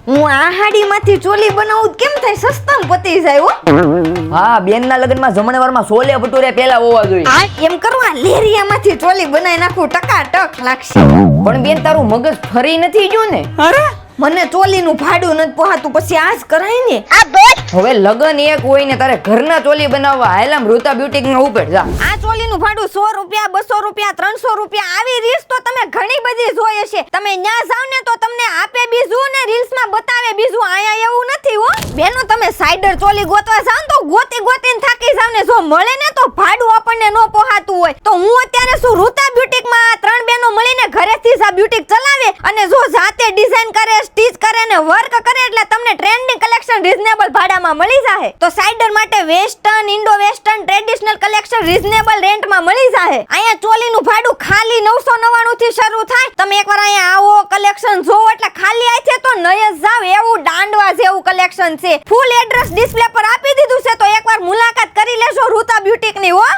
હું આ હાડીમાંથી ચોલી બનાવું કેમ થાય સસ્તામાં પતી જાય હો. હા બેનના લગ્નમાં જમણવારમાં છોલે ભટુરે પેલા હોવા જોઈએ. એમ કરવા લેરિયામાંથી ચોલી બનાવી નાખું ટકાટક લાગશે. પણ બેન તારું મગજ ફરી નથી ગયું ને? અરે મને ચોલીનું ભાડું નથી પોહાતું પછી આજ કરાય ને. હવે લગન એક હોય ને તારે ઘરના ચોલી બનાવવા હાલામ રૂતા બ્યુટીકમાં ઉપર જા. આ ચોલીનું ભાડું 100 રૂપિયા 200 રૂપિયા 300 રૂપિયા આવી રીલ્સ તો તમે ઘણી બધી જોઈ હશે. તમે ન્યા જાવ ને તો તમને આપે બીજું ને રીલ્સમાં બતાવે બીજું. આયા એવું નથી હો બેનો. તમે સાઈડર ચોલી ગોતવા જાવ તો ગોતી ગોતીને થાકી જાવ ને જો મળે ને તો ભાડું આપણને નો પોહાતું હોય તો હું અત્યારે શું રૂતા બ્યુટીકમાં 3 બેનો મળીને ઘરેથી જ આ બ્યુટીક ચલાવે અને જો જાતે ડિઝાઇન કરે સ્ટીચ કરે ને વર્ક કરે એટલે તમને ટ્રેન્ડિંગ કલેક્શન રીઝનેબલ ભાડામાં મળી જાહે. તો સાઈડર માટે western Indo western traditional collection reasonable રેન્ટમાં મળી જાહે. અહીંયા ચોલીનું ભાડું ખાલી 999 થી શરૂ થાય. તમે એકવાર અહીંયા આવો કલેક્શન જોવો એટલે ખાલી આઈ છે તો નય જ જાવ એવું દાંડવા જેવું કલેક્શન છે. ફૂલ એડ્રેસ ડિસ્પ્લે પર આપી દીધું છે તો એકવાર મુલાકાત કરી લેજો રૂતા બ્યુટીકની હો.